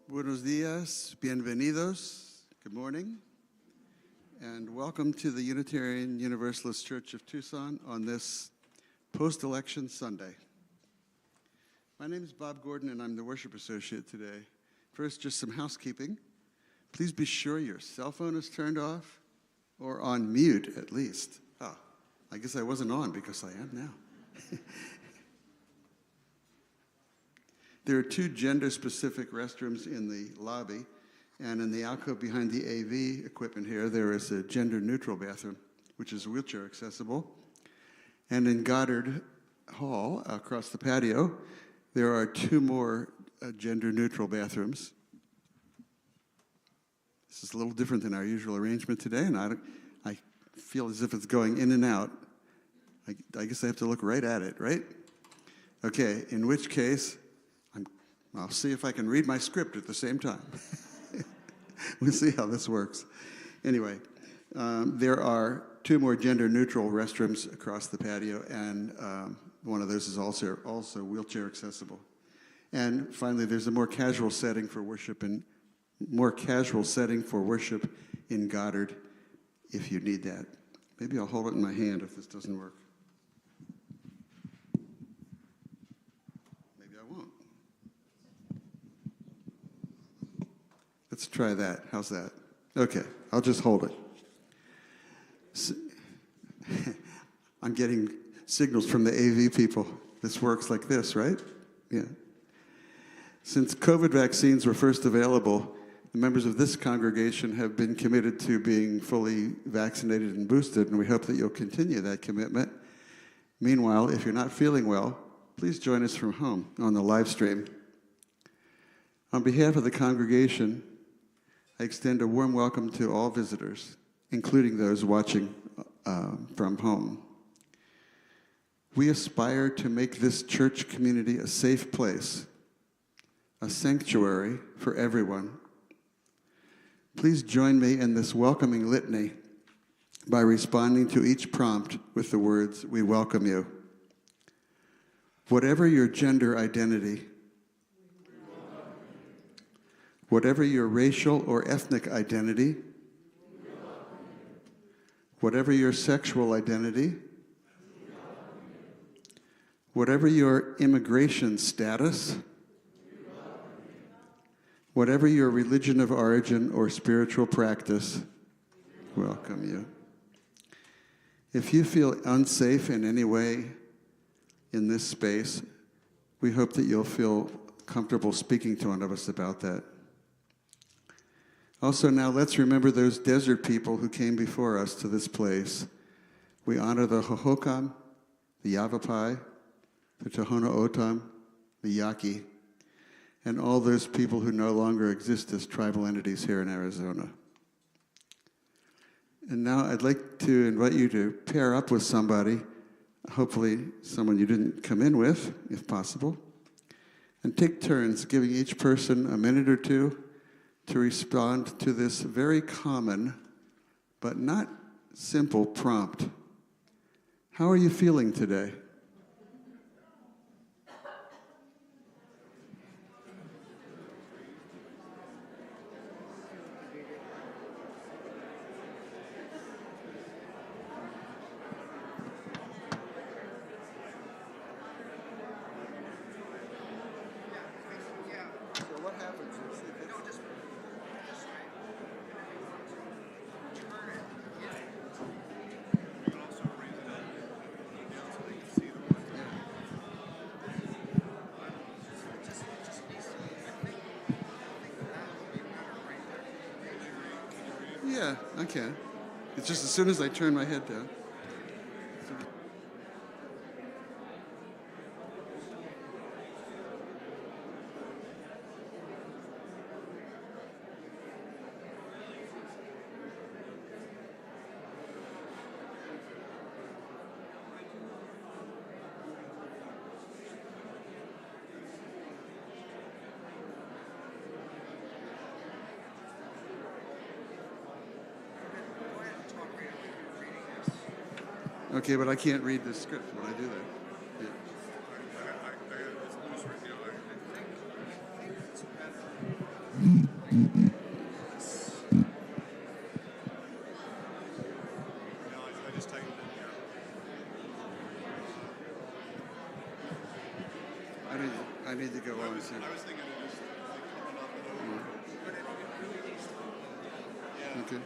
Buenos dias, bienvenidos, good morning, and welcome to the Unitarian Universalist Church of Tucson on this post-election Sunday. My name is Bob Gordon, and I'm the worship associate today. First, just some housekeeping. Please be sure your cell phone is turned off, or on mute at least. I guess I wasn't on because I am now. There are 2 gender-specific restrooms in the lobby, and in the alcove behind the AV equipment here, there is a gender-neutral bathroom, which is wheelchair accessible. And in Goddard Hall, across the patio, there are 2 more gender-neutral bathrooms. This is a little different than our usual arrangement today, and I feel as if it's going in and out. I guess I have to look right at it, right? Okay, in which case, I'll see if I can read my script at the same time. We'll see how this works. Anyway, there are 2 more gender-neutral restrooms across the patio, and one of those is also wheelchair accessible. And finally, there's a more casual setting for worship in Goddard, if you need that. Maybe I'll hold it in my hand if this doesn't work. Let's try that. How's that? Okay, I'll just hold it. I'm getting signals from the AV people. This works like this, right? Yeah. Since COVID vaccines were first available, the members of this congregation have been committed to being fully vaccinated and boosted, and we hope that you'll continue that commitment. Meanwhile, if you're not feeling well, please join us from home on the live stream. On behalf of the congregation, I extend a warm welcome to all visitors, including those watching from home. We aspire to make this church community a safe place, a sanctuary for everyone. Please join me in this welcoming litany by responding to each prompt with the words, "We welcome you." Whatever your gender identity, whatever your racial or ethnic identity, whatever your sexual identity, whatever your immigration status, whatever your religion of origin or spiritual practice, welcome you. If you feel unsafe in any way in this space, we hope that you'll feel comfortable speaking to one of us about that. Also, now let's remember those desert people who came before us to this place. We honor the Hohokam, the Yavapai, the Tohono O'odham, the Yaqui, and all those people who no longer exist as tribal entities here in Arizona. And now I'd like to invite you to pair up with somebody, hopefully someone you didn't come in with, if possible, and take turns giving each person a minute or 2 to respond to this very common but not simple prompt. How are you feeling today? Yeah, I can. It's just as soon as I turn my head down. Okay, but I can't read the script when I do that. Yeah. I just tightened it here. I need to go on. I was thinking it was like coming up and over. Yeah. Okay.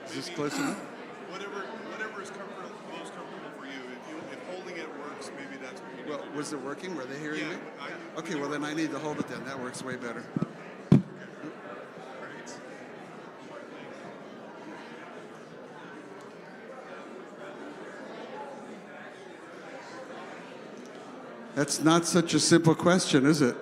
Is this close enough? Whatever is most comfortable for you. If holding it works, maybe that's what you need. Well, was it working? Were they hearing Yeah, me? I- Okay, well then I need to hold it then. That works way better. Great. That's not such a simple question, is it?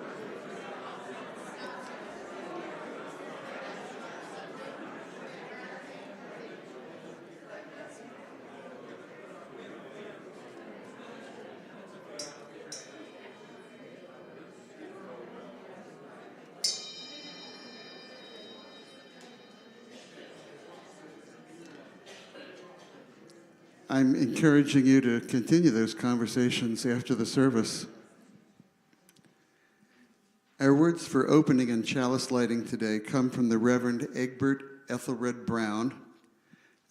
I'm encouraging you to continue those conversations after the service. Our words for opening and chalice lighting today come from the Reverend Egbert Ethelred Brown,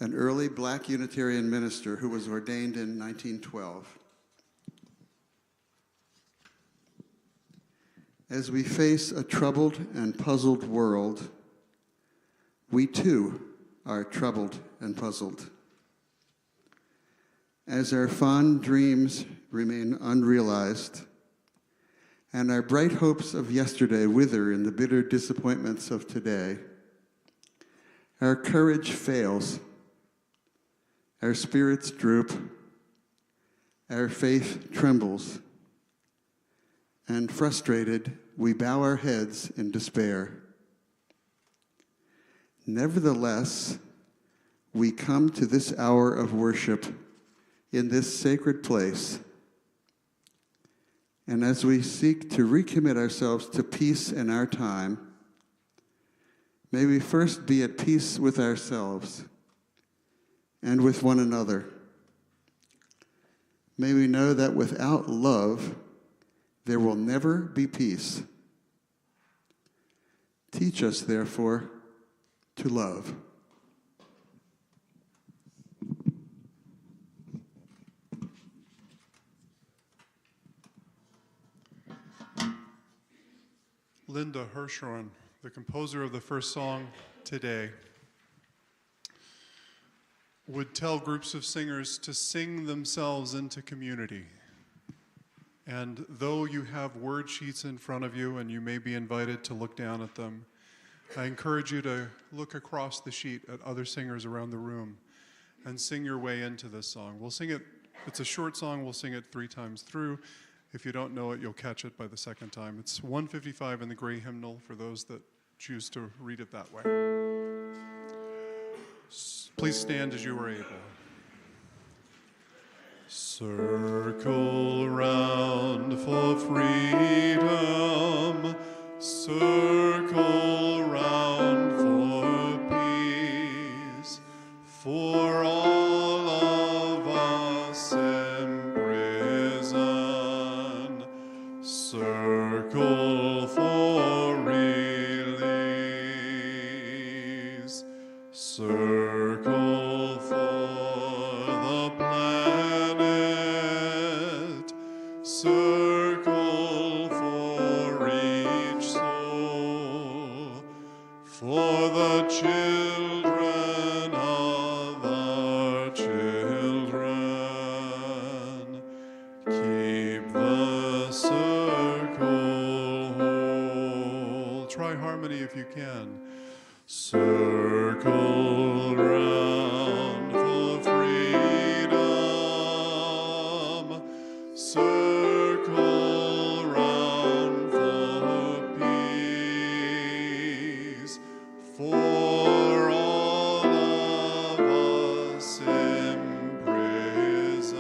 an early black Unitarian minister who was ordained in 1912. As we face a troubled and puzzled world, we too are troubled and puzzled. As our fond dreams remain unrealized, and our bright hopes of yesterday wither in the bitter disappointments of today, our courage fails, our spirits droop, our faith trembles, and frustrated, we bow our heads in despair. Nevertheless, we come to this hour of worship in this sacred place, and as we seek to recommit ourselves to peace in our time, may we first be at peace with ourselves and with one another. May we know that without love, there will never be peace. Teach us, therefore, to love. Linda Hirschhorn, the composer of the first song today, would tell groups of singers to sing themselves into community. And though you have word sheets in front of you and you may be invited to look down at them, I encourage you to look across the sheet at other singers around the room and sing your way into this song. We'll sing it, it's a short song, we'll sing it 3 times through. If you don't know it, you'll catch it by the second time. It's 155 in the gray hymnal for those that choose to read it that way. Please stand as you are able. Circle round for freedom, circle round for peace, for all of us in prison, circle for release, circle for the planet, circle for each soul, for the children of our children. Keep the circle whole. Try harmony if you can. Circle round for freedom, circle round for peace, for all of us in prison,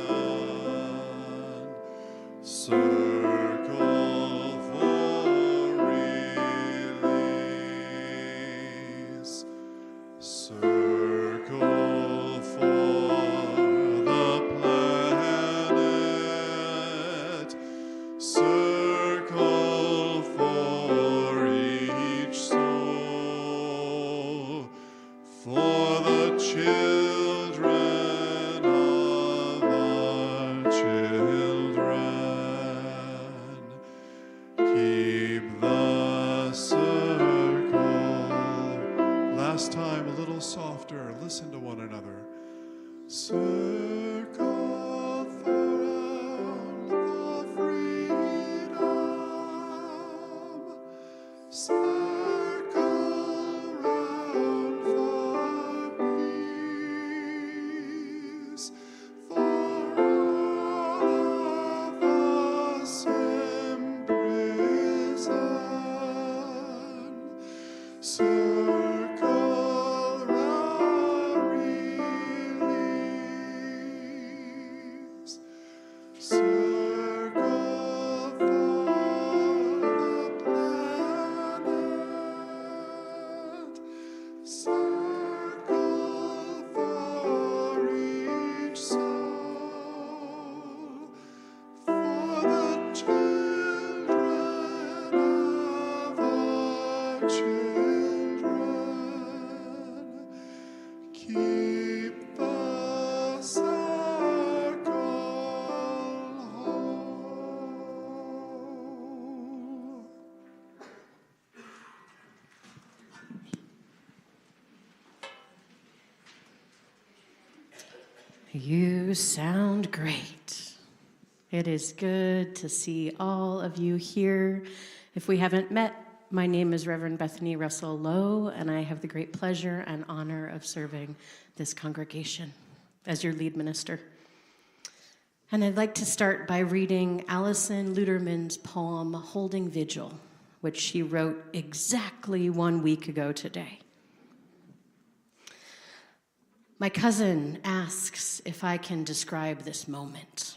circle for release, circle for the planet, circle for each soul. laughter. Listen to one another. Circle around for freedom. Circle round for peace. For all of us imprisoned. Circle round release. Circle for the planet. Circle for each soul. For the children of our children. Keep the circle whole. You sound great. It is good to see all of you here. If we haven't met, my name is Reverend Bethany Russell Lowe, and I have the great pleasure and honor of serving this congregation as your lead minister. And I'd like to start by reading Allison Luderman's poem, Holding Vigil, which she wrote exactly 1 week ago today. My cousin asks if I can describe this moment,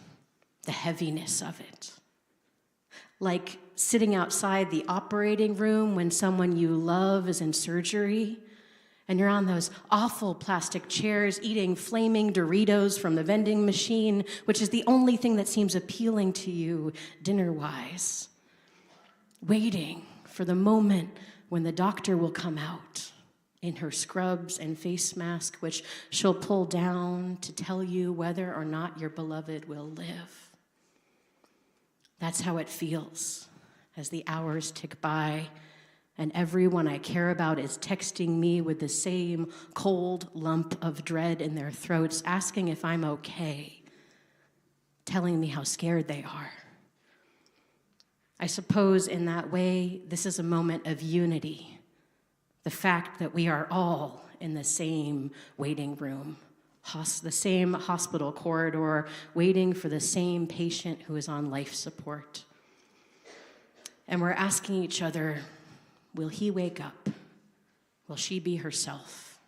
the heaviness of it. Like sitting outside the operating room when someone you love is in surgery, and you're on those awful plastic chairs eating flaming Doritos from the vending machine, which is the only thing that seems appealing to you dinner-wise. Waiting for the moment when the doctor will come out in her scrubs and face mask, which she'll pull down to tell you whether or not your beloved will live. That's how it feels as the hours tick by and everyone I care about is texting me with the same cold lump of dread in their throats, asking if I'm okay, telling me how scared they are. I suppose in that way, this is a moment of unity. The fact that we are all in the same waiting room, the same hospital corridor, waiting for the same patient who is on life support. And we're asking each other, will he wake up? Will she be herself?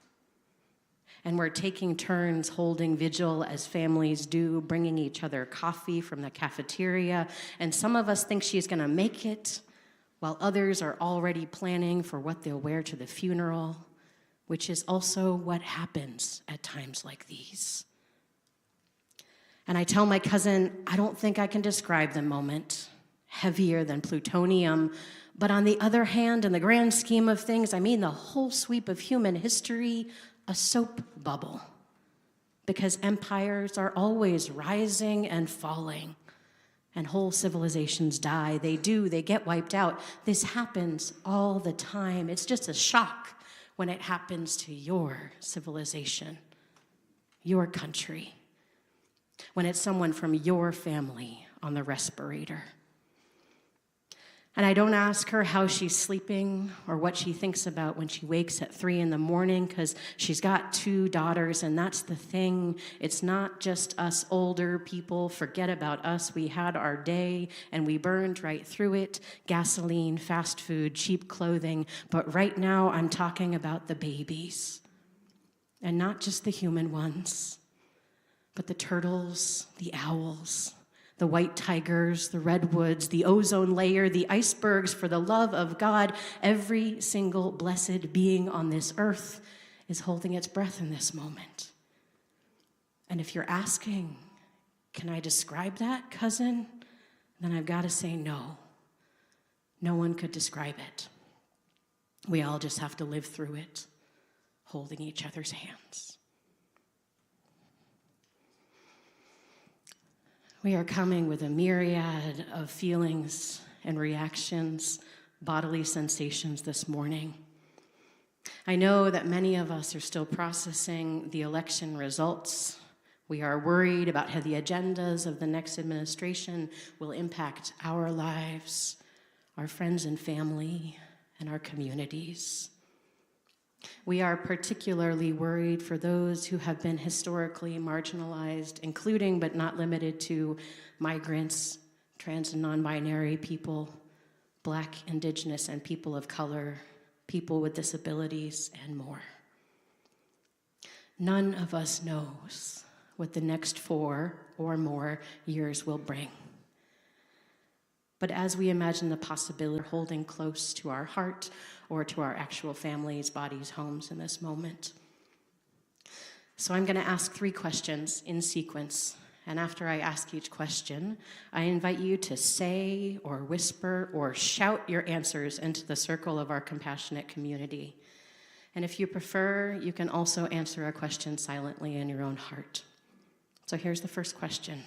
And we're taking turns holding vigil as families do, bringing each other coffee from the cafeteria. And some of us think she's gonna make it, while others are already planning for what they'll wear to the funeral, which is also what happens at times like these. And I tell my cousin, I don't think I can describe the moment, heavier than plutonium, but on the other hand, in the grand scheme of things, I mean the whole sweep of human history, a soap bubble. Because empires are always rising and falling. And whole civilizations die. They get wiped out. This happens all the time. It's just a shock when it happens to your civilization, your country, when it's someone from your family on the respirator. And I don't ask her how she's sleeping or what she thinks about when she wakes at 3 a.m, because she's got 2 daughters, and that's the thing. It's not just us older people. Forget about us. We had our day, and we burned right through it. Gasoline, fast food, cheap clothing. But right now, I'm talking about the babies. And not just the human ones, but the turtles, the owls, the white tigers, the redwoods, the ozone layer, the icebergs. For the love of God, every single blessed being on this earth is holding its breath in this moment. And if you're asking, can I describe that, cousin? Then I've got to say no. No one could describe it. We all just have to live through it, holding each other's hands. We are coming with a myriad of feelings and reactions, bodily sensations this morning. I know that many of us are still processing the election results. We are worried about how the agendas of the next administration will impact our lives, our friends and family, and our communities. We are particularly worried for those who have been historically marginalized, including but not limited to migrants, trans and non-binary people, Black, Indigenous, and people of color, people with disabilities, and more. None of us knows what the next 4 or more years will bring. But as we imagine the possibility of holding close to our heart or to our actual families, bodies, homes in this moment. So I'm going to ask 3 questions in sequence. And after I ask each question, I invite you to say or whisper or shout your answers into the circle of our compassionate community. And if you prefer, you can also answer a question silently in your own heart. So here's the first question.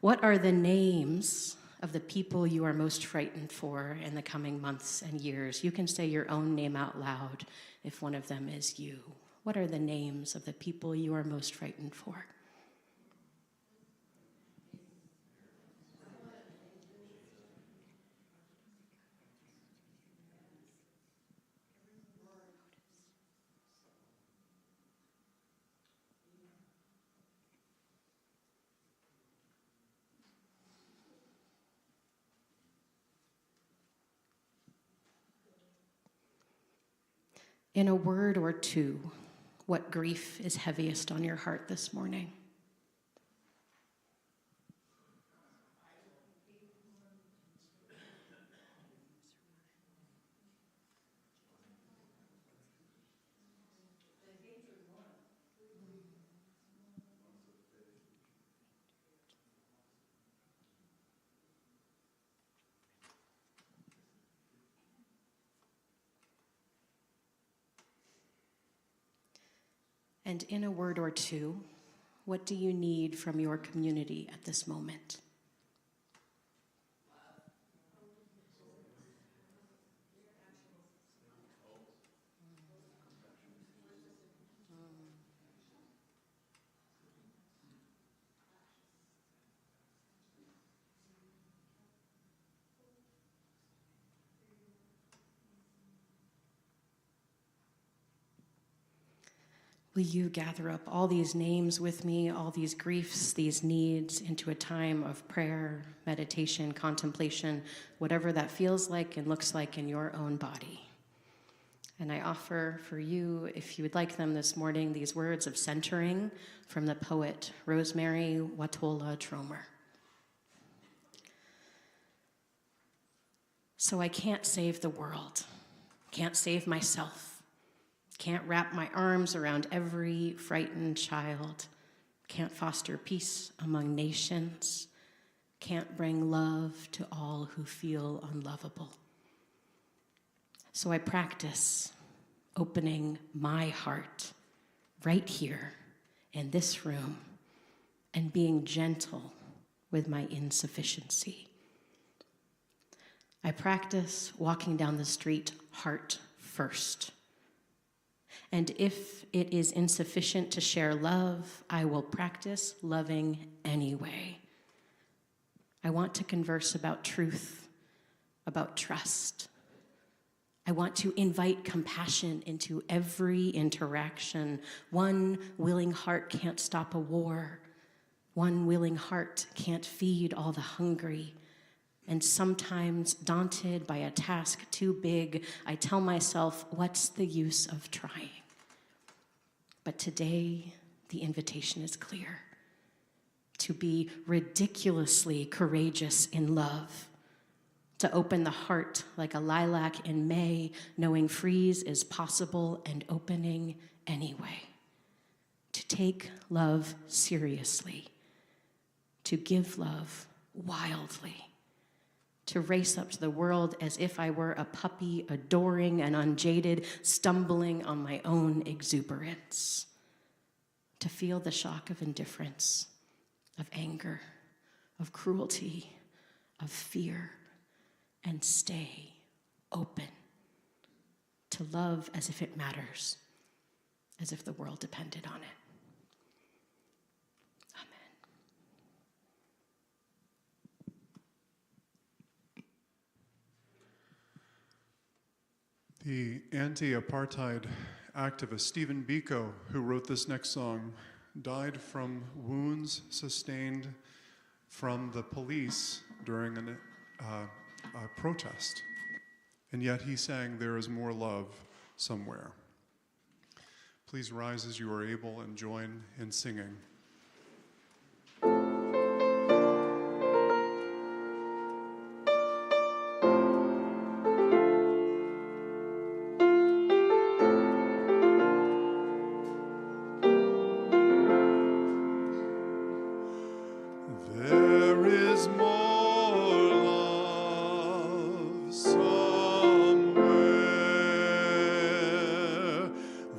What are the names of the people you are most frightened for in the coming months and years? You can say your own name out loud if one of them is you. What are the names of the people you are most frightened for? In a word or two, what grief is heaviest on your heart this morning? And in a word or two, what do you need from your community at this moment? Will you gather up all these names with me, all these griefs, these needs, into a time of prayer, meditation, contemplation, whatever that feels like and looks like in your own body. And I offer for you, if you would like them this morning, these words of centering from the poet Rosemary Watola Tromer. So I can't save the world, can't save myself. Can't wrap my arms around every frightened child. Can't foster peace among nations. Can't bring love to all who feel unlovable. So I practice opening my heart right here in this room and being gentle with my insufficiency. I practice walking down the street heart first. And if it is insufficient to share love, I will practice loving anyway. I want to converse about truth, about trust. I want to invite compassion into every interaction. One willing heart can't stop a war. One willing heart can't feed all the hungry. And sometimes, daunted by a task too big, I tell myself, what's the use of trying? But today, the invitation is clear. To be ridiculously courageous in love. To open the heart like a lilac in May, knowing freeze is possible and opening anyway. To take love seriously. To give love wildly. To race up to the world as if I were a puppy, adoring and unjaded, stumbling on my own exuberance. To feel the shock of indifference, of anger, of cruelty, of fear, and stay open. to love as if it matters, as if the world depended on it. The anti-apartheid activist Stephen Biko, who wrote this next song, died from wounds sustained from the police during a protest. And yet he sang, "There is more love somewhere." Please rise as you are able and join in singing. There is more love somewhere.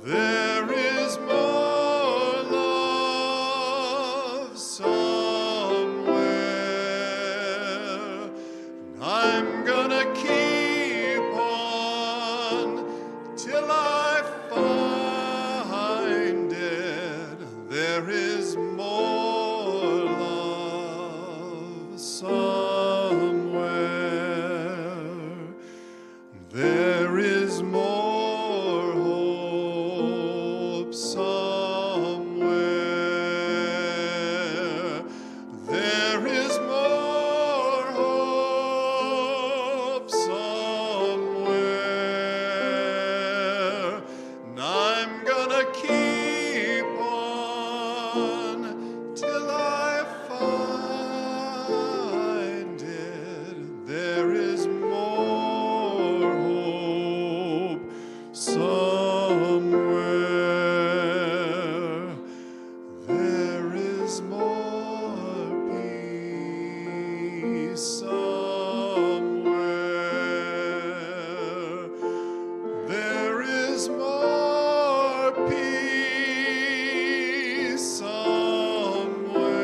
There is more love somewhere. And I'm gonna keep on till I find it. There is more somewhere. There is more hope somewhere. There is more hope somewhere. And I'm gonna keep on till I find it. There is more hope somewhere. There is more peace somewhere. There is more peace somewhere.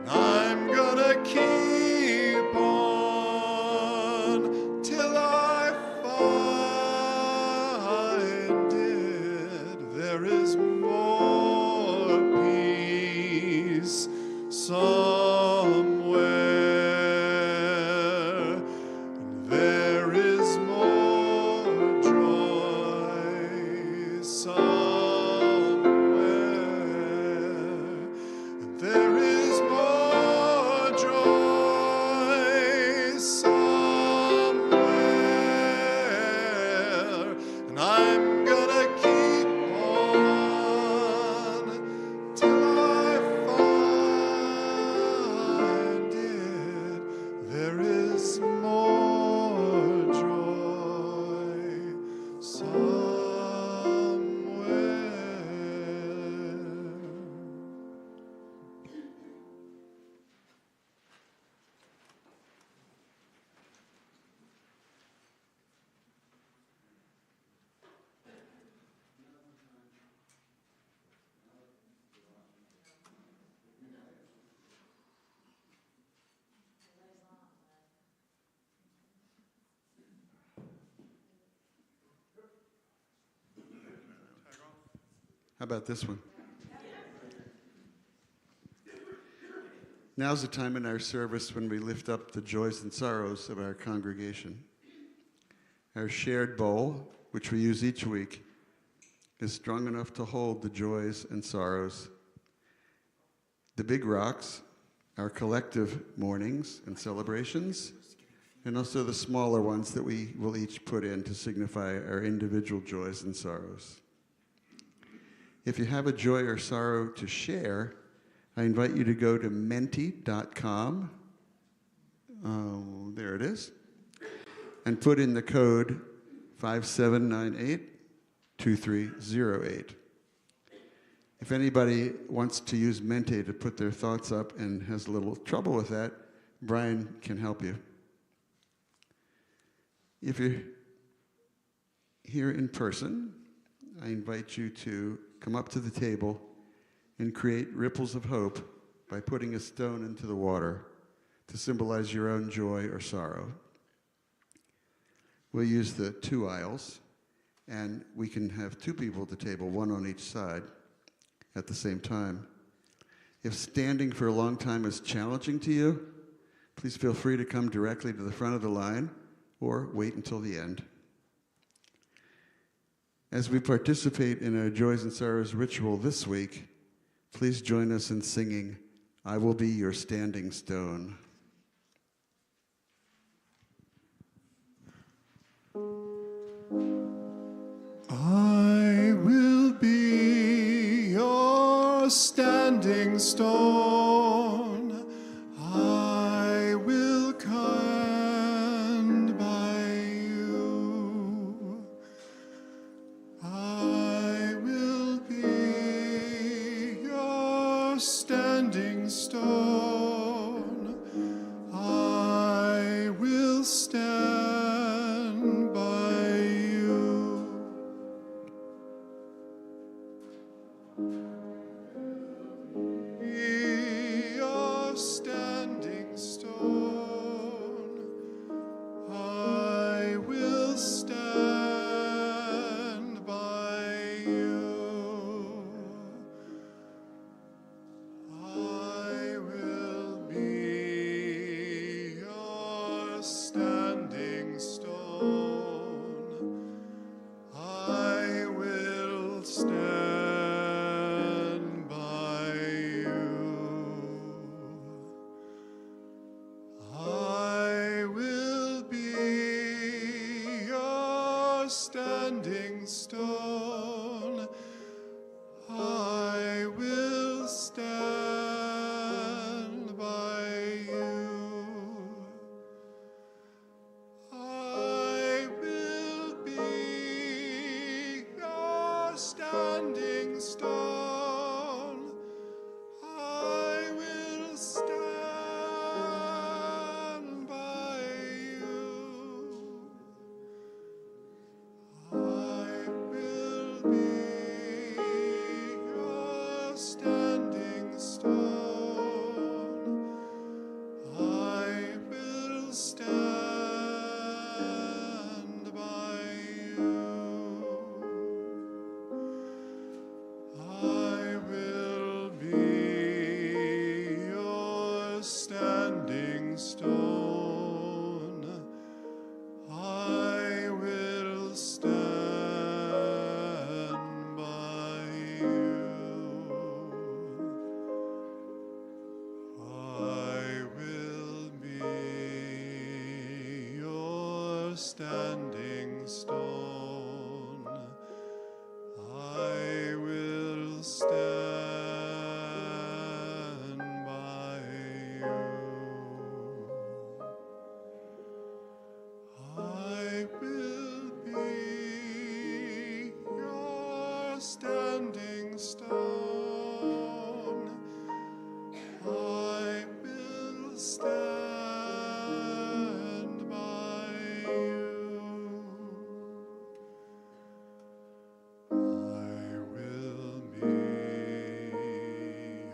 I'm gonna keep on till I find it. There is more peace somewhere. There is more joy somewhere. There is more joy somewhere. And I'm gonna keep on till I find it. There is more joy somewhere. How about this one? Now's the time in our service when we lift up the joys and sorrows of our congregation. Our shared bowl, which we use each week, is strong enough to hold the joys and sorrows. The big rocks, our collective mournings and celebrations, and also the smaller ones that we will each put in to signify our individual joys and sorrows. If you have a joy or sorrow to share, I invite you to go to menti.com. Oh, there it is. And put in the code 5798-2308. If anybody wants to use Menti to put their thoughts up and has a little trouble with that, Brian can help you. If you're here in person, I invite you to come up to the table and create ripples of hope by putting a stone into the water to symbolize your own joy or sorrow. we'll use the 2 aisles, and we can have 2 people at the table, 1 on each side at the same time. If standing for a long time is challenging to you, please feel free to come directly to the front of the line or wait until the end. As we participate in our Joys and Sorrows ritual this week, please join us in singing, "I Will Be Your Standing Stone." I will be your standing stone. I will stand by you. I will be your standing stone. I will stand by you. Be your standing stone. I will stand by you. I will be your standing stone. I will stand by you. I will be your standing stone. I will stand by you. I will be your standing stone. I will stand by you. I will be your standing stone. I will stand by you. I will be your standing stone. I will stand by you. I will be your standing stone. I will stand by you. I will be your standing stone. I will stand by you. I will be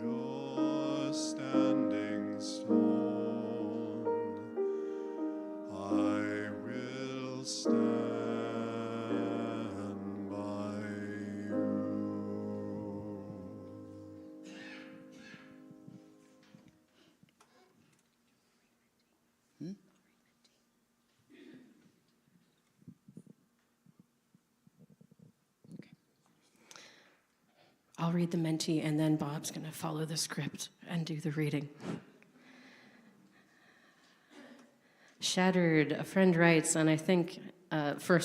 your standing stone. I will stand by you. I'll read the mentee, and then Bob's going to follow the script and do the reading. Shattered, a friend writes, and I think for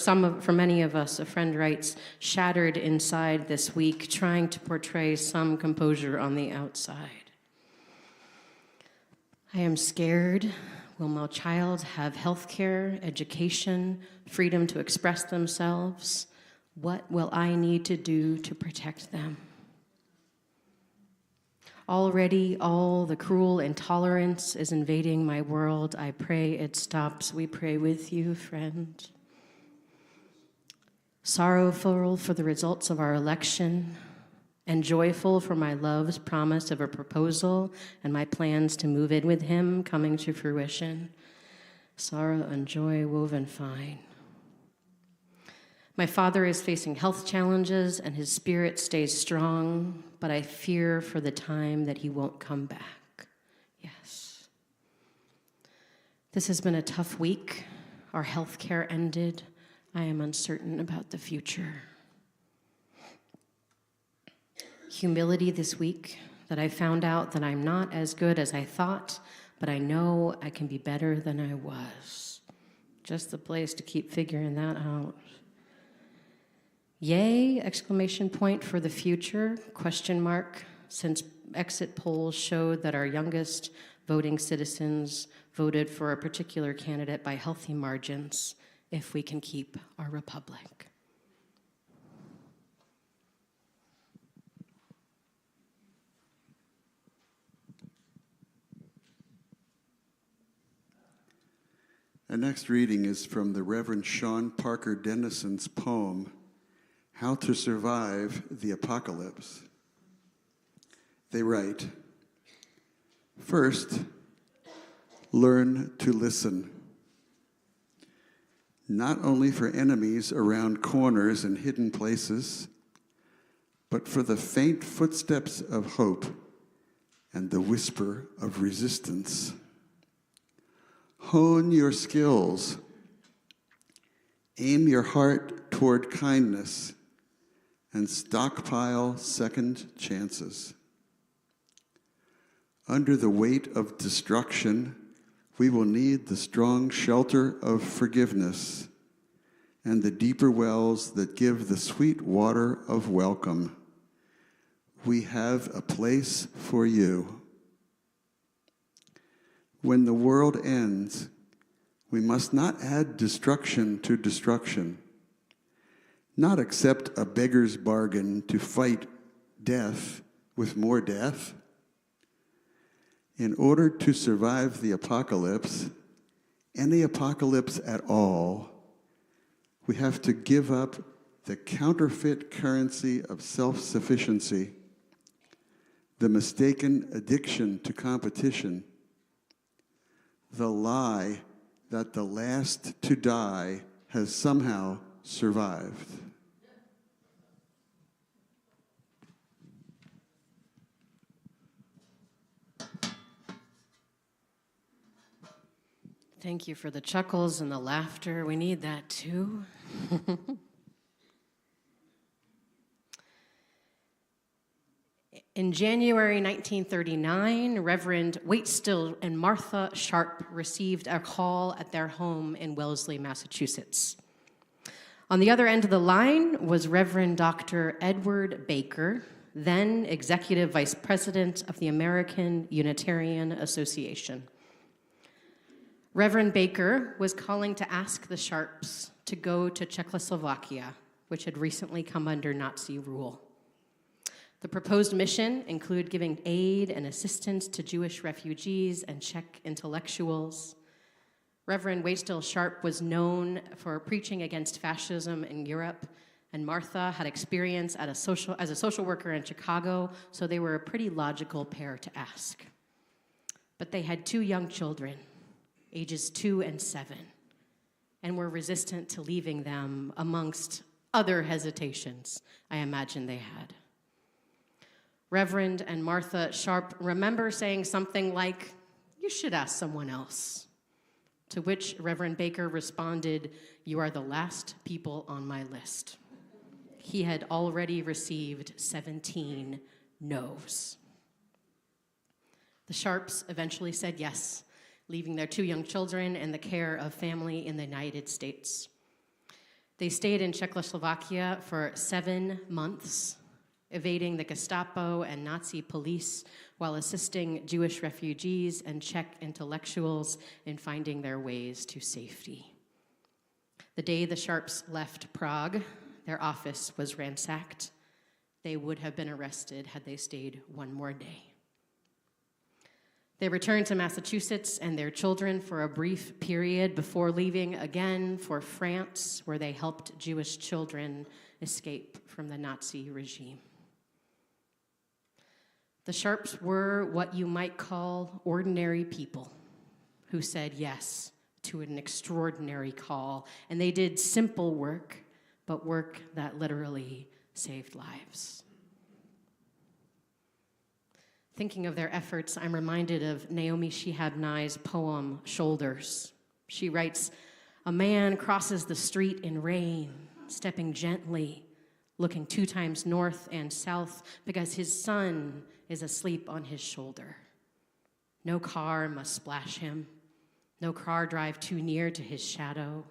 many of us, a friend writes, shattered inside this week, trying to portray some composure on the outside. I am scared. Will my child have health care, education, freedom to express themselves? What will I need to do to protect them? Already, all the cruel intolerance is invading my world. I pray it stops. We pray with you, friend. Sorrowful for the results of our election, and joyful for my love's promise of a proposal and my plans to move in with him coming to fruition. Sorrow and joy woven fine. My father is facing health challenges and his spirit stays strong, but I fear for the time that he won't come back. Yes. This has been a tough week. Our health care ended. I am uncertain about the future. Humility this week, that I found out that I'm not as good as I thought, but I know I can be better than I was. Just the place to keep figuring that out. Yay, exclamation point for the future, question mark, since exit polls showed that our youngest voting citizens voted for a particular candidate by healthy margins, if we can keep our republic. Our next reading is from the Reverend Sean Parker Dennison's poem, How to Survive the Apocalypse. They write, first, learn to listen. Not only for enemies around corners and hidden places, but for the faint footsteps of hope and the whisper of resistance. Hone your skills. Aim your heart toward kindness and stockpile second chances. Under the weight of destruction, we will need the strong shelter of forgiveness and the deeper wells that give the sweet water of welcome. We have a place for you. When the world ends, we must not add destruction to destruction, not accept a beggar's bargain to fight death with more death. In order to survive the apocalypse, any apocalypse at all, we have to give up the counterfeit currency of self-sufficiency, the mistaken addiction to competition, the lie that the last to die has somehow survived. Thank you for the chuckles and the laughter. We need that too. In January 1939, Reverend Waitstill and Martha Sharp received a call at their home in Wellesley, Massachusetts. On the other end of the line was Reverend Dr. Edward Baker, then Executive Vice President of the American Unitarian Association. Reverend Baker was calling to ask the Sharps to go to Czechoslovakia, which had recently come under Nazi rule. The proposed mission included giving aid and assistance to Jewish refugees and Czech intellectuals. Reverend Waitstill Sharp was known for preaching against fascism in Europe, and Martha had experience as a social worker in Chicago, so they were a pretty logical pair to ask. But they had two young children, ages 2 and 7, and were resistant to leaving them amongst other hesitations I imagine they had. Reverend and Martha Sharp remember saying something like, "You should ask someone else." To which Reverend Baker responded, "You are the last people on my list." He had already received 17 no's. The Sharps eventually said yes, leaving their 2 young children in the care of family in the United States. They stayed in Czechoslovakia for 7 months, evading the Gestapo and Nazi police while assisting Jewish refugees and Czech intellectuals in finding their ways to safety. The day the Sharps left Prague, their office was ransacked. They would have been arrested had they stayed one more day. They returned to Massachusetts and their children for a brief period before leaving again for France, where they helped Jewish children escape from the Nazi regime. The Sharps were what you might call ordinary people who said yes to an extraordinary call, and they did simple work but work that literally saved lives. Thinking of their efforts, I'm reminded of Naomi Shihab Nye's poem, Shoulders. She writes, "A man crosses the street in rain, stepping gently, looking 2 times north and south because his son is asleep on his shoulder. No car must splash him. No car drive too near to his shadow.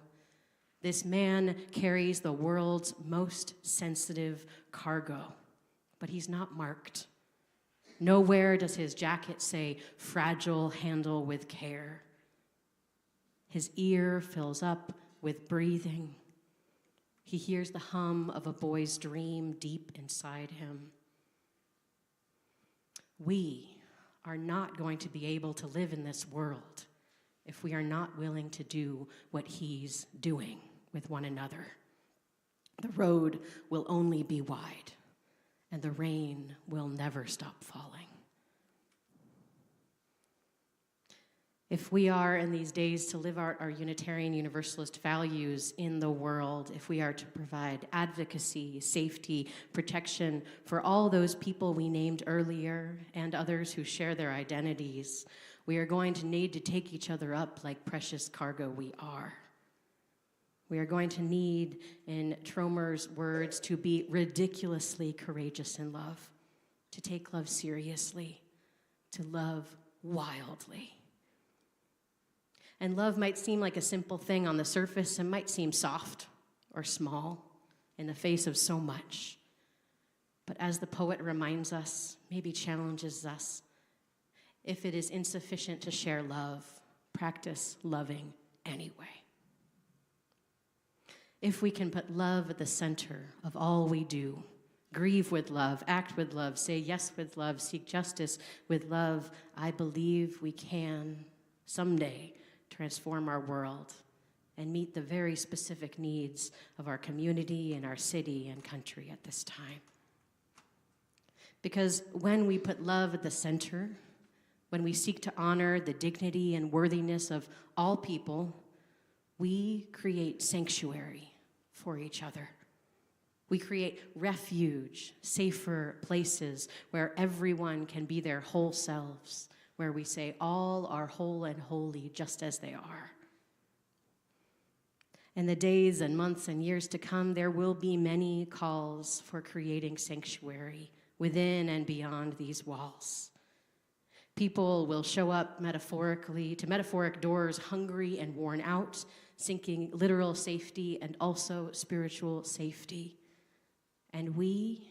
This man carries the world's most sensitive cargo, but he's not marked. Nowhere does his jacket say, 'Fragile, handle with care.' His ear fills up with breathing. He hears the hum of a boy's dream deep inside him. We are not going to be able to live in this world if we are not willing to do what he's doing with one another. The road will only be wide, and the rain will never stop falling. If we are in these days to live out our Unitarian Universalist values in the world, if we are to provide advocacy, safety, protection for all those people we named earlier and others who share their identities, we are going to need to take each other up like precious cargo we are. We are going to need, in Tromer's words, to be ridiculously courageous in love, to take love seriously, to love wildly. And love might seem like a simple thing on the surface and might seem soft or small in the face of so much. But as the poet reminds us, maybe challenges us, if it is insufficient to share love, practice loving anyway. If we can put love at the center of all we do, grieve with love, act with love, say yes with love, seek justice with love, I believe we can someday transform our world and meet the very specific needs of our community and our city and country at this time. Because when we put love at the center, when we seek to honor the dignity and worthiness of all people, we create sanctuary for each other. We create refuge, safer places where everyone can be their whole selves, where we say all are whole and holy just as they are. In the days and months and years to come, there will be many calls for creating sanctuary within and beyond these walls. People will show up metaphorically to metaphoric doors, hungry and worn out, seeking literal safety and also spiritual safety. And we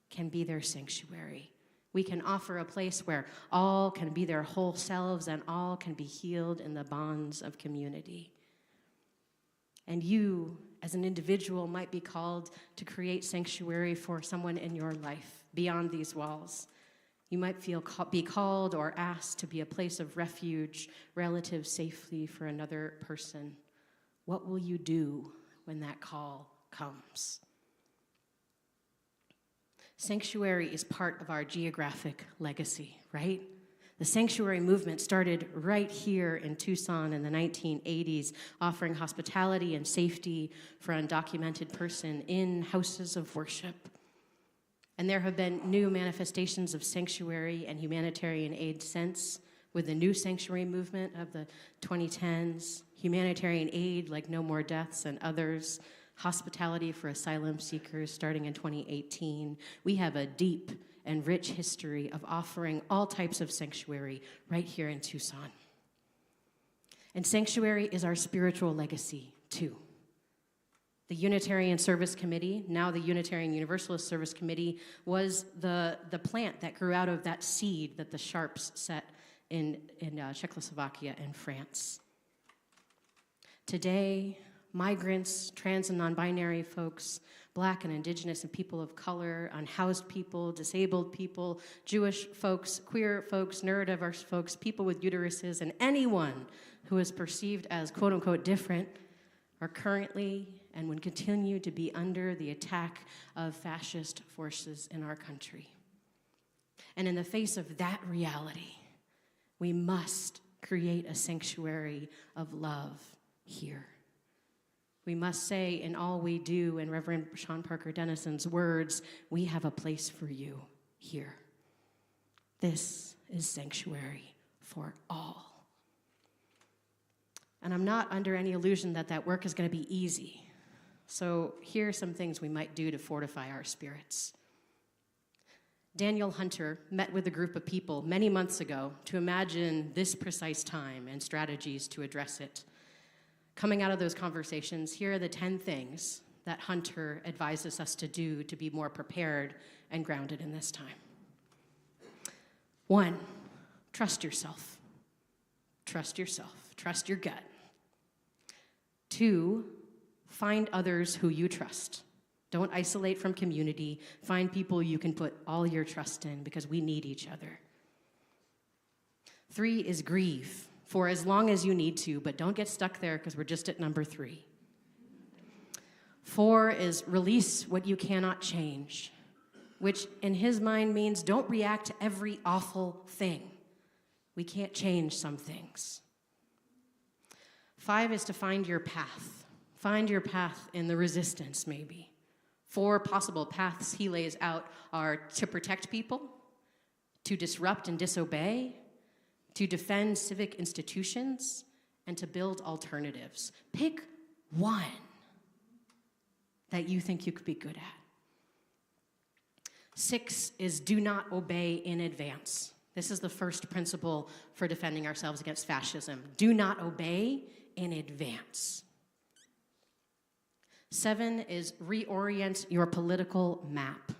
can be their sanctuary. We can offer a place where all can be their whole selves and all can be healed in the bonds of community. And you, as an individual, might be called to create sanctuary for someone in your life beyond these walls. You might be called or asked to be a place of refuge, relative safety for another person. What will you do when that call comes? Sanctuary is part of our geographic legacy, right? The sanctuary movement started right here in Tucson in the 1980s, offering hospitality and safety for undocumented person in houses of worship. And there have been new manifestations of sanctuary and humanitarian aid since, with the new sanctuary movement of the 2010s, humanitarian aid like No More Deaths and others, hospitality for asylum seekers starting in 2018. We have a deep and rich history of offering all types of sanctuary right here in Tucson. And sanctuary is our spiritual legacy, too. The Unitarian Service Committee, now the Unitarian Universalist Service Committee, was the plant that grew out of that seed that the Sharps set in Czechoslovakia and France. Today, migrants, trans and non-binary folks, Black and Indigenous and people of color, unhoused people, disabled people, Jewish folks, queer folks, neurodiverse folks, people with uteruses, and anyone who is perceived as quote-unquote different are currently and would continue to be under the attack of fascist forces in our country. And in the face of that reality, we must create a sanctuary of love here. We must say in all we do, in Reverend Sean Parker Dennison's words, we have a place for you here. This is sanctuary for all. And I'm not under any illusion that that work is going to be easy. So here are some things we might do to fortify our spirits. Daniel Hunter met with a group of people many months ago to imagine this precise time and strategies to address it. Coming out of those conversations, here are the 10 things that Hunter advises us to do to be more prepared and grounded in this time. 1, trust yourself. Trust yourself. Trust your gut. 2, find others who you trust. Don't isolate from community. Find people you can put all your trust in because we need each other. 3 is grieve for as long as you need to, but don't get stuck there because we're just at number 3. 4 is release what you cannot change, which in his mind means don't react to every awful thing. We can't change some things. 5 is to find your path. Find your path in the resistance, maybe. 4 possible paths he lays out are to protect people, to disrupt and disobey, to defend civic institutions, and to build alternatives. Pick one that you think you could be good at. 6 is do not obey in advance. This is the first principle for defending ourselves against fascism. Do not obey in advance. 7 is reorient your political map.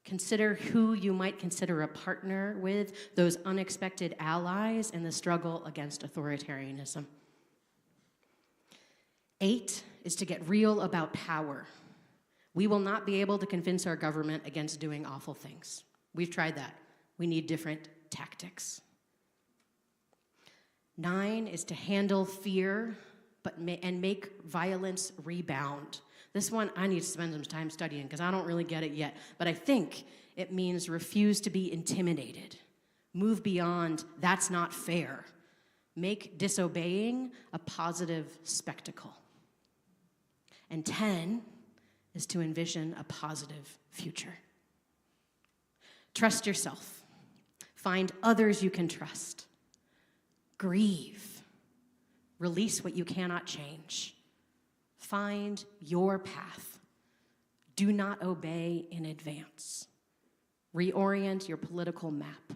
Consider who you might consider a partner with, those unexpected allies in the struggle against authoritarianism. 8 is to get real about power. We will not be able to convince our government against doing awful things. We've tried that. We need different tactics. 9 is to handle fear and make violence rebound. This one I need to spend some time studying because I don't really get it yet. But I think it means refuse to be intimidated. Move beyond, that's not fair. Make disobeying a positive spectacle. And 10 is to envision a positive future. Trust yourself. Find others you can trust. Grieve. Release what you cannot change. Find your path. Do not obey in advance. Reorient your political map.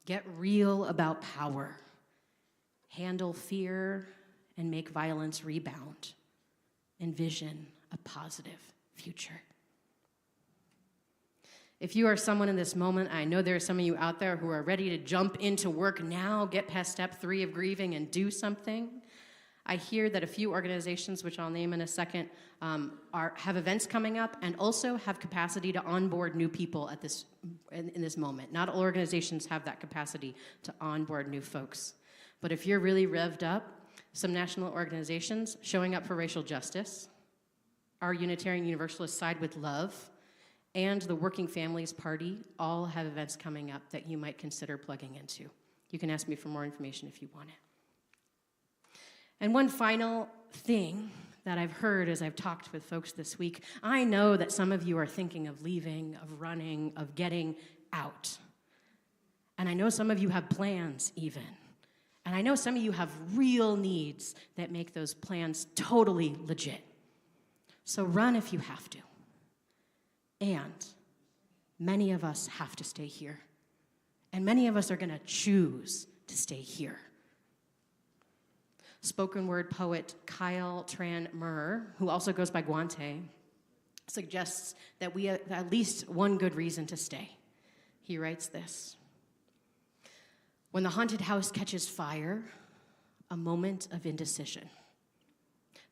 Get real about power. Handle fear and make violence rebound. Envision a positive future. If you are someone in this moment, I know there are some of you out there who are ready to jump into work now, get past step 3 of grieving and do something. I hear that a few organizations, which I'll name in a second, have events coming up and also have capacity to onboard new people at in this moment. Not all organizations have that capacity to onboard new folks. But if you're really revved up, some national organizations showing up for racial justice, our Unitarian Universalist Side with Love, and the Working Families Party all have events coming up that you might consider plugging into. You can ask me for more information if you want it. And one final thing that I've heard as I've talked with folks this week, I know that some of you are thinking of leaving, of running, of getting out. And I know some of you have plans even. And I know some of you have real needs that make those plans totally legit. So run if you have to. And many of us have to stay here. And many of us are going to choose to stay here. Spoken word poet Kyle Tran Murr, who also goes by Guante, suggests that we have at least one good reason to stay. He writes this: when the haunted house catches fire, a moment of indecision.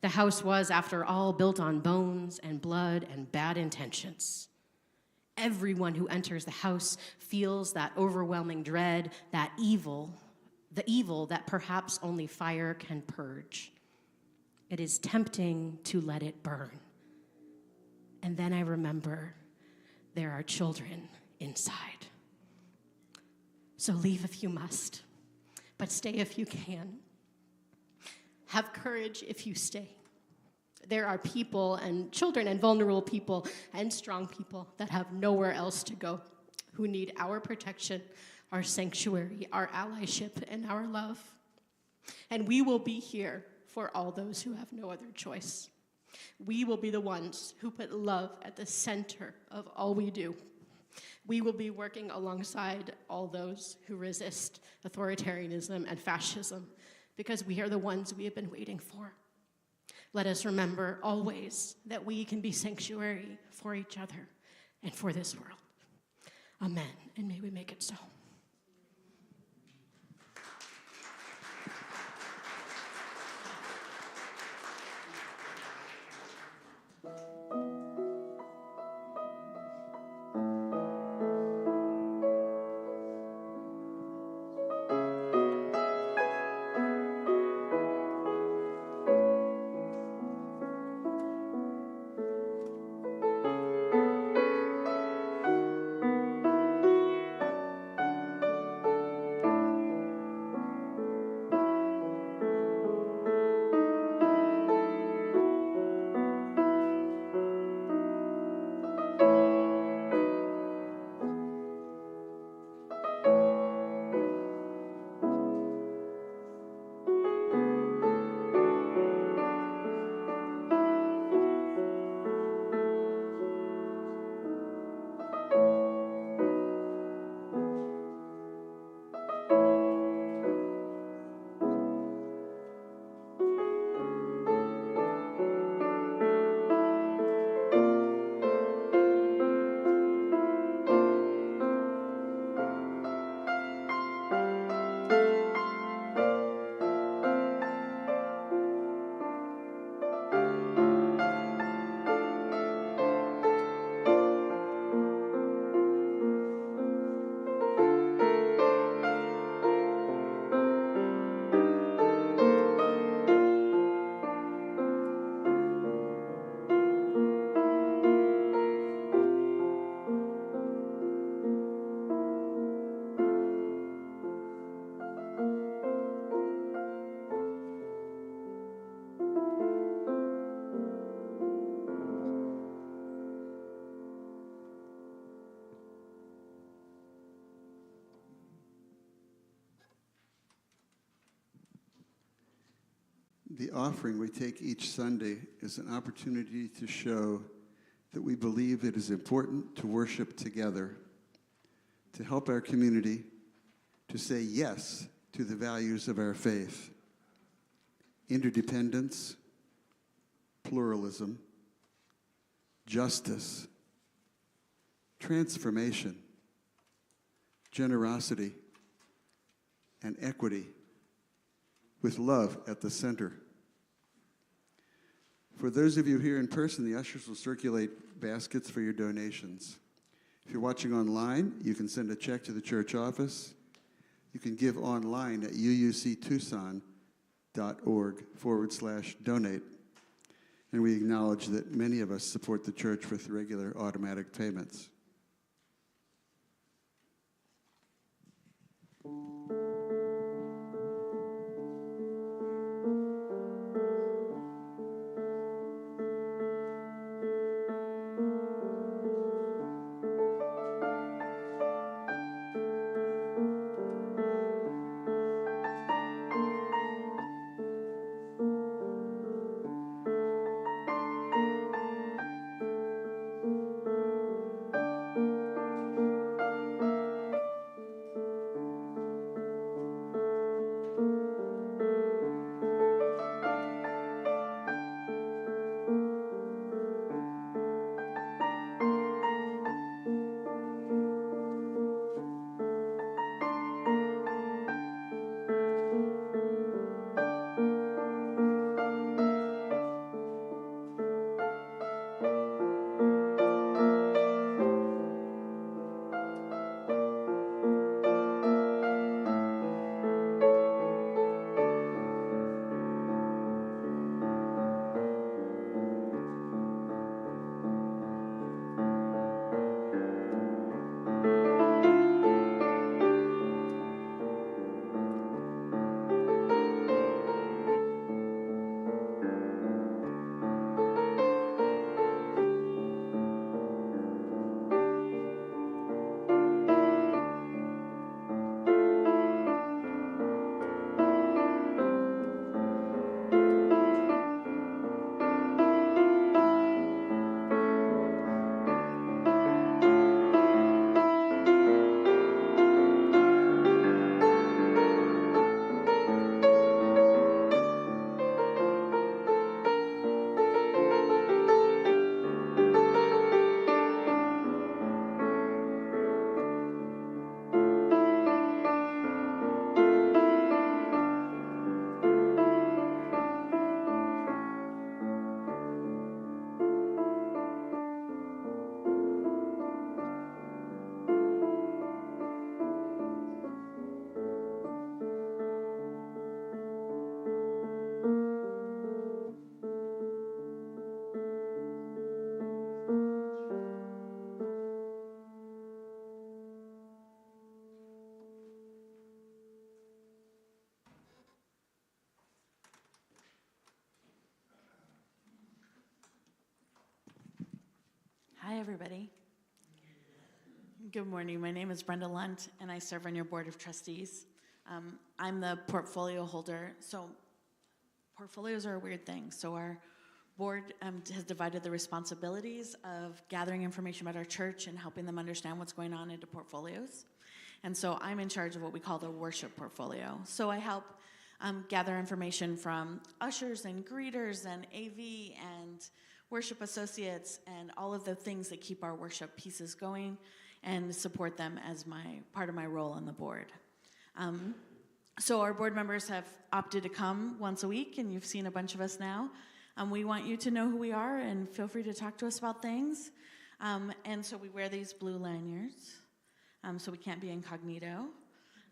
The house was, after all, built on bones and blood and bad intentions. Everyone who enters the house feels that overwhelming dread, that evil, the evil that perhaps only fire can purge. It is tempting to let it burn. And then I remember there are children inside. So leave if you must, but stay if you can. Have courage if you stay. There are people and children and vulnerable people and strong people that have nowhere else to go, who need our protection, our sanctuary, our allyship, and our love. And we will be here for all those who have no other choice. We will be the ones who put love at the center of all we do. We will be working alongside all those who resist authoritarianism and fascism, because we are the ones we have been waiting for. Let us remember always that we can be sanctuary for each other and for this world. Amen, and may we make it so. The offering we take each Sunday is an opportunity to show that we believe it is important to worship together, to help our community to say yes to the values of our faith: interdependence, pluralism, justice, transformation, generosity, and equity, with love at the center. For those of you here in person, the ushers will circulate baskets for your donations. If you're watching online, you can send a check to the church office. You can give online at uuctucson.org/donate. And we acknowledge that many of us support the church with regular automatic payments. everybody. Good morning. My name is Brenda Lunt, and I serve on your board of trustees. I'm the portfolio holder. So portfolios are a weird thing. So our board has divided the responsibilities of gathering information about our church and helping them understand what's going on into portfolios. And so I'm in charge of what we call the worship portfolio. So I help gather information from ushers and greeters and AV and worship associates and all of the things that keep our worship pieces going and support them as part of my role on the board. So our board members have opted to come once a week, and you've seen a bunch of us now. We want you to know who we are, and feel free to talk to us about things. And so we wear these blue lanyards, so we can't be incognito.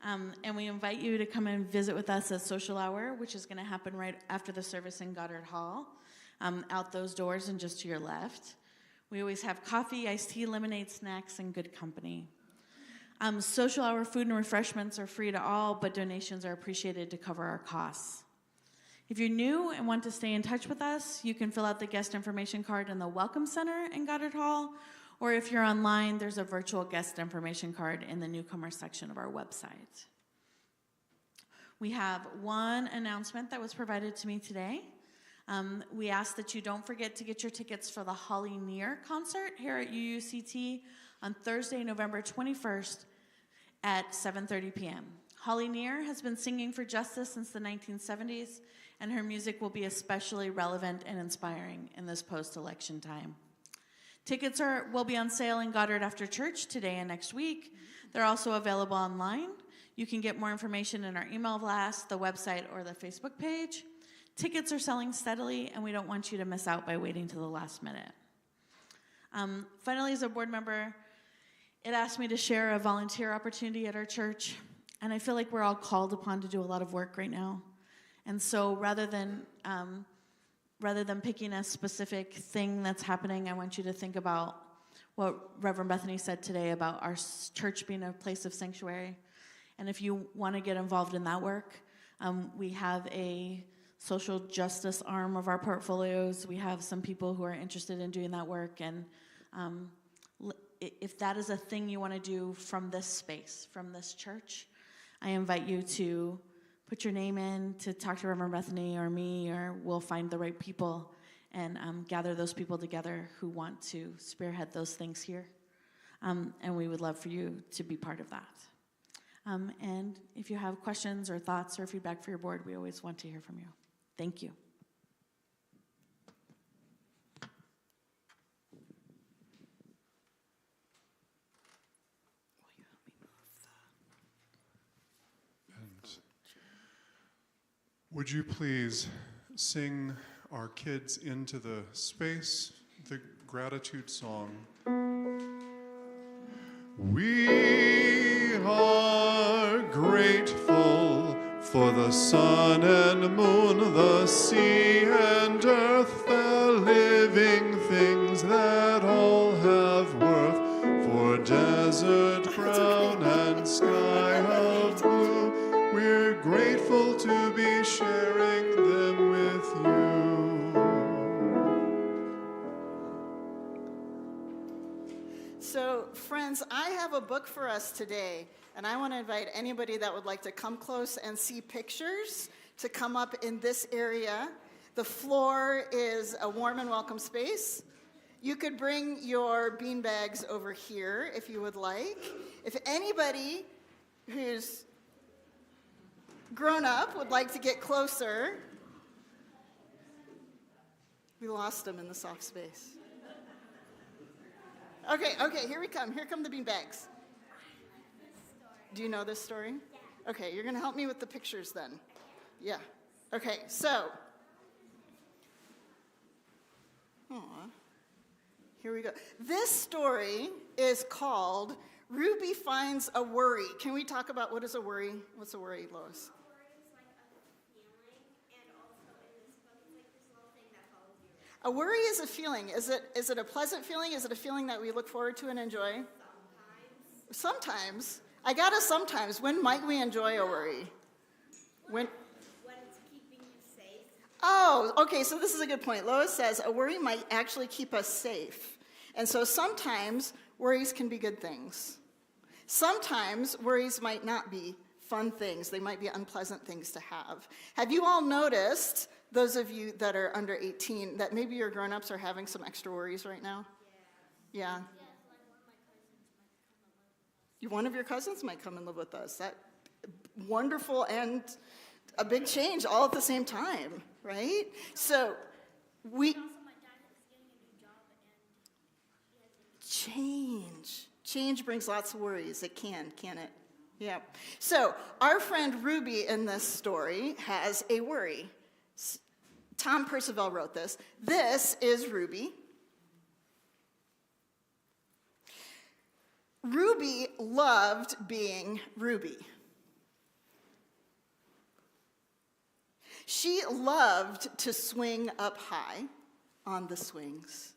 And we invite you to come and visit with us at Social Hour, which is going to happen right after the service in Goddard Hall, out those doors and just to your left. We always have coffee, iced tea, lemonade, snacks, and good company. Social Hour food and refreshments are free to all, but donations are appreciated to cover our costs. If you're new and want to stay in touch with us, you can fill out the guest information card in the Welcome Center in Goddard Hall, or if you're online, there's a virtual guest information card in the newcomer section of our website. We have one announcement that was provided to me today. We ask that you don't forget to get your tickets for the Holly Near concert here at UUCT on Thursday, November 21st at 7:30 p.m. Holly Near has been singing for justice since the 1970s, and her music will be especially relevant and inspiring in this post-election time. Tickets will be on sale in Goddard after church today and next week. They're also available online. You can get more information in our email blast, the website, or the Facebook page. Tickets are selling steadily, and we don't want you to miss out by waiting to the last minute. Finally, as a board member, it asked me to share a volunteer opportunity at our church, and I feel like we're all called upon to do a lot of work right now. And so rather than picking a specific thing that's happening, I want you to think about what Reverend Bethany said today about our church being a place of sanctuary. And if you want to get involved in that work, we have a social justice arm of our portfolios. We have some people who are interested in doing that work. And if that is a thing you want to do from this space, from this church, I invite you to put your name in, to talk to Reverend Bethany or me, or we'll find the right people and gather those people together who want to spearhead those things here. And we would love for you to be part of that. And if you have questions or thoughts or feedback for your board, we always want to hear from you. Thank you. Would you please sing our kids into the space, the gratitude song? We are grateful for the sun and moon, the sea and earth, the living things that all have worth, for desert brown and sky of blue. We're grateful to be sharing them with you. So, friends, I have a book for us today, and I want to invite anybody that would like to come close and see pictures to come up in this area. The floor is a warm and welcome space. You could bring your bean bags over here if you would like. If anybody who's grown up would like to get closer. We lost them in the soft space. Okay, here we come. Here come the bean bags. Do you know this story? Yeah. Okay, you're going to help me with the pictures then. Yeah. Okay, so. Here we go. This story is called Ruby Finds a Worry. Can we talk about what is a worry? What's a worry, Lois? A worry is a feeling. Is it a pleasant feeling? Is it a feeling that we look forward to and enjoy? Sometimes. I got a sometimes. When might we enjoy a worry? When it's keeping you safe. Oh, okay, so this is a good point. Lois says a worry might actually keep us safe. And so sometimes worries can be good things. Sometimes worries might not be fun things. They might be unpleasant things to have. Have you all noticed, those of you that are under 18, that maybe your grown-ups are having some extra worries right now? Yeah. One of your cousins might come and live with us. That wonderful and a big change all at the same time, right? So we change brings lots of worries. It can it? Yeah. So our friend Ruby in this story has a worry. Tom Percival wrote this. This is Ruby. Ruby loved being Ruby. She loved to swing up high on the swings.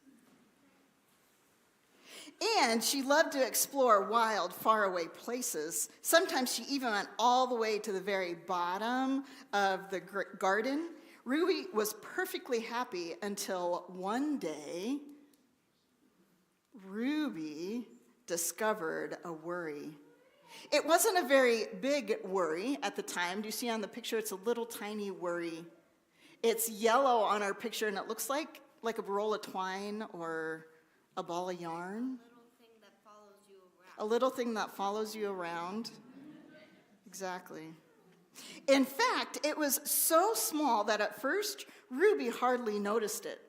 And she loved to explore wild, faraway places. Sometimes she even went all the way to the very bottom of the garden. Ruby was perfectly happy until one day, Ruby discovered a worry. It wasn't a very big worry at the time. Do you see on the picture? It's a little tiny worry. It's yellow on our picture, and it looks like a roll of twine or a ball of yarn. A little thing that follows you around. Exactly. In fact, it was so small that at first, Ruby hardly noticed it.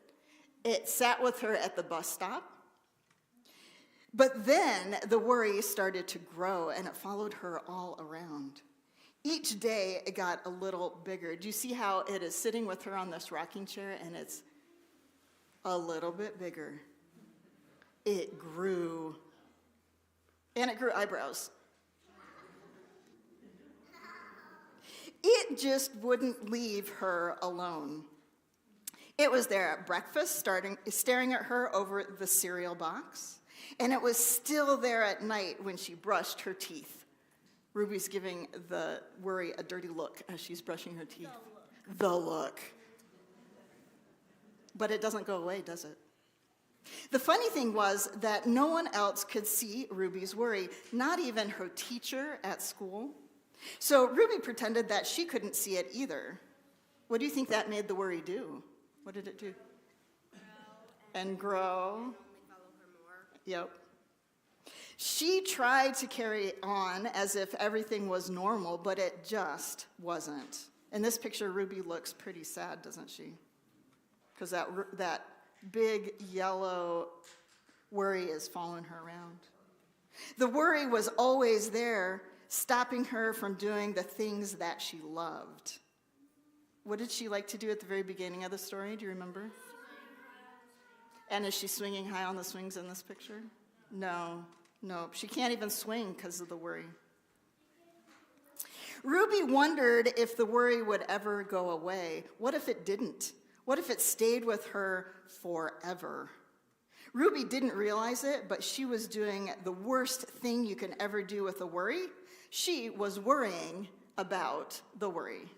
It sat with her at the bus stop. But then the worry started to grow, and it followed her all around. Each day, it got a little bigger. Do you see how it is sitting with her on this rocking chair, and it's a little bit bigger? It grew. And it grew eyebrows. It just wouldn't leave her alone. It was there at breakfast, staring at her over the cereal box. And it was still there at night when she brushed her teeth. Ruby's giving the worry a dirty look as she's brushing her teeth. The look. But it doesn't go away, does it? The funny thing was that no one else could see Ruby's worry, not even her teacher at school. So Ruby pretended that she couldn't see it either. What do you think that made the worry do? What did it do? And grow. Yep. She tried to carry on as if everything was normal, but it just wasn't. In this picture, Ruby looks pretty sad, doesn't she? Because that big yellow worry is following her around. The worry was always there, stopping her from doing the things that she loved. What did she like to do at the very beginning of the story? Do you remember? And is she swinging high on the swings in this picture? No. She can't even swing because of the worry. Ruby wondered if the worry would ever go away. What if it didn't? What if it stayed with her forever? Ruby didn't realize it, but she was doing the worst thing you can ever do with a worry. She was worrying about the worry.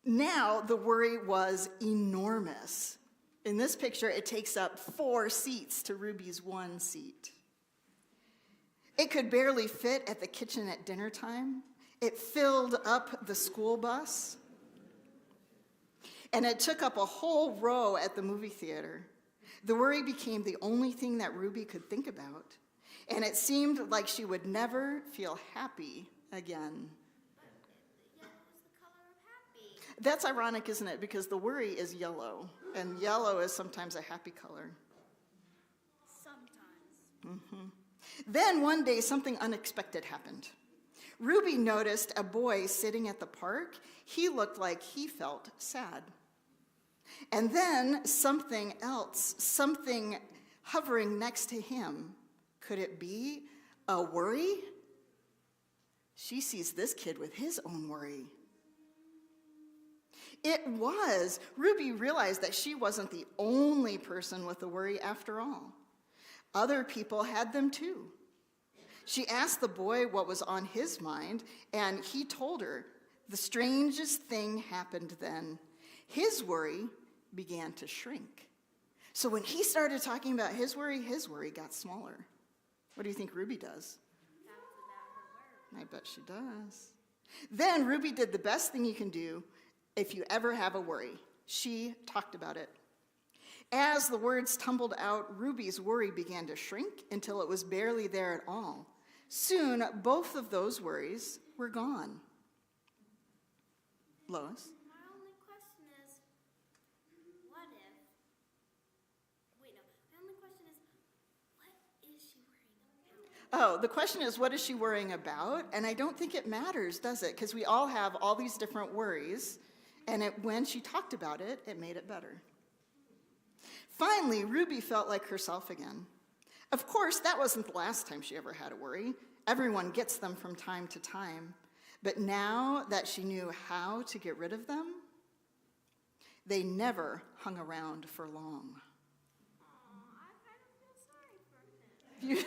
Now the worry was enormous. In this picture, it takes up 4 seats to Ruby's 1 seat. It could barely fit at the kitchen at dinner time. It filled up the school bus. And it took up a whole row at the movie theater. The worry became the only thing that Ruby could think about. And it seemed like she would never feel happy again. That's ironic, isn't it? Because the worry is yellow, and yellow is sometimes a happy color. Sometimes. Then one day, something unexpected happened. Ruby noticed a boy sitting at the park. He looked like he felt sad. And then something else, something hovering next to him. Could it be a worry? She sees this kid with his own worry. It was. Ruby realized that she wasn't the only person with a worry after all. Other people had them too. She asked the boy what was on his mind, and he told her. The strangest thing happened then. His worry began to shrink. So when he started talking about his worry got smaller. What do you think Ruby does? I bet she does. Then Ruby did the best thing you can do if you ever have a worry. She talked about it. As the words tumbled out, Ruby's worry began to shrink until it was barely there at all. Soon, both of those worries were gone. Lois? My only question is, what if? Wait, no. My only question is, what is she worrying about? Oh, the question is, what is she worrying about? And I don't think it matters, does it? Because we all have all these different worries, and when she talked about it, it made it better. Finally, Ruby felt like herself again. Of course, that wasn't the last time she ever had a worry. Everyone gets them from time to time. But now that she knew how to get rid of them, they never hung around for long. I kind of feel sorry for him.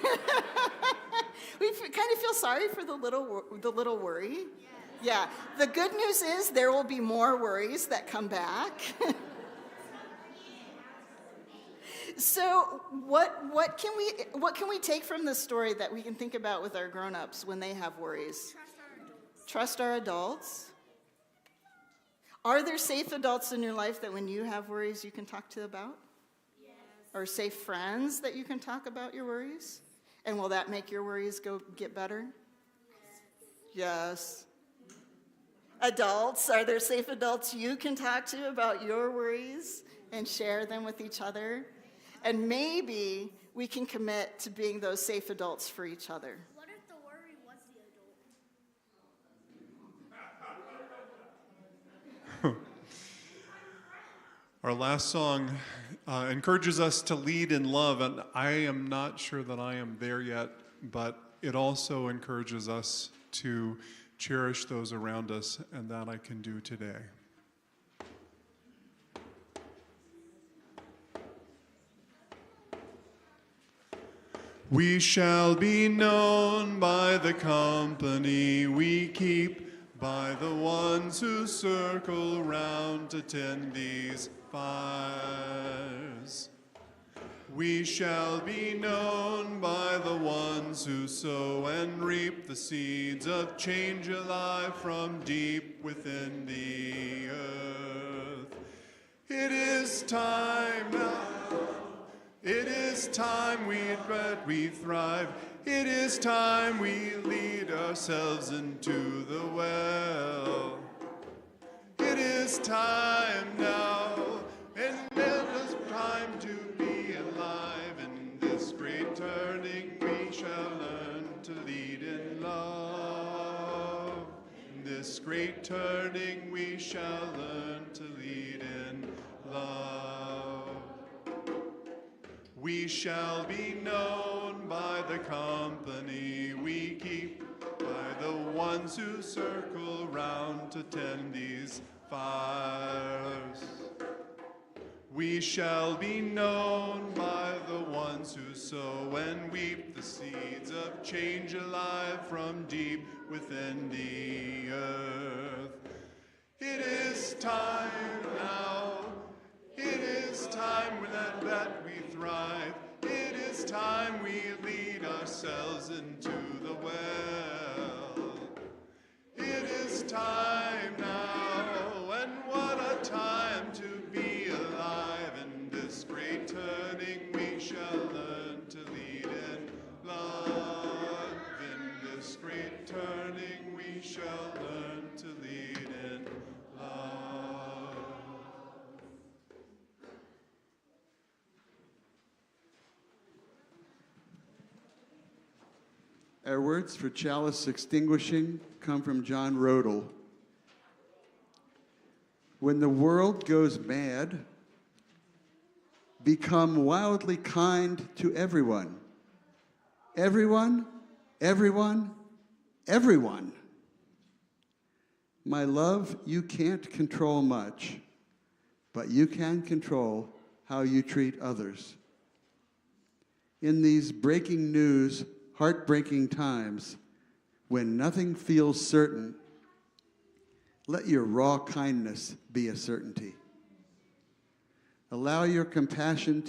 We kind of feel sorry for the little worry. Yes. Yeah. The good news is there will be more worries that come back. So what can we take from this story that we can think about with our grown-ups when they have worries? Trust our adults. Are there safe adults in your life that when you have worries you can talk to about? Yes. Or safe friends that you can talk about your worries? And will that make your worries get better? Yes. Adults, are there safe adults you can talk to about your worries and share them with each other? And maybe we can commit to being those safe adults for each other. What if the worry was the adult? Our last song encourages us to lead in love, and I am not sure that I am there yet, but it also encourages us to cherish those around us, and that I can do today. We shall be known by the company we keep, by the ones who circle round to tend these fires. We shall be known by the ones who sow and reap the seeds of change alive from deep within the earth. It is time now. It is time we thrive. It is time we lead ourselves into the well. It is time now, and it is time to be alive. In this great turning, we shall learn to lead in love. In this great turning, we shall learn to lead in love. We shall be known by the company we keep, by the ones who circle round to tend these fires. We shall be known by the ones who sow and weep the seeds of change alive from deep within the earth. It is time now. It is time that we thrive. It is time we lead ourselves into the well. It is time now, and what a time to be alive. In this great turning, we shall learn to lead in love. In this great turning, we shall learn to lead in love. Our words for chalice extinguishing come from John Rodel. When the world goes mad, become wildly kind to everyone. Everyone, everyone, everyone. My love, you can't control much, but you can control how you treat others. In these breaking news, heartbreaking times, when nothing feels certain, let your raw kindness be a certainty. Allow your compassion to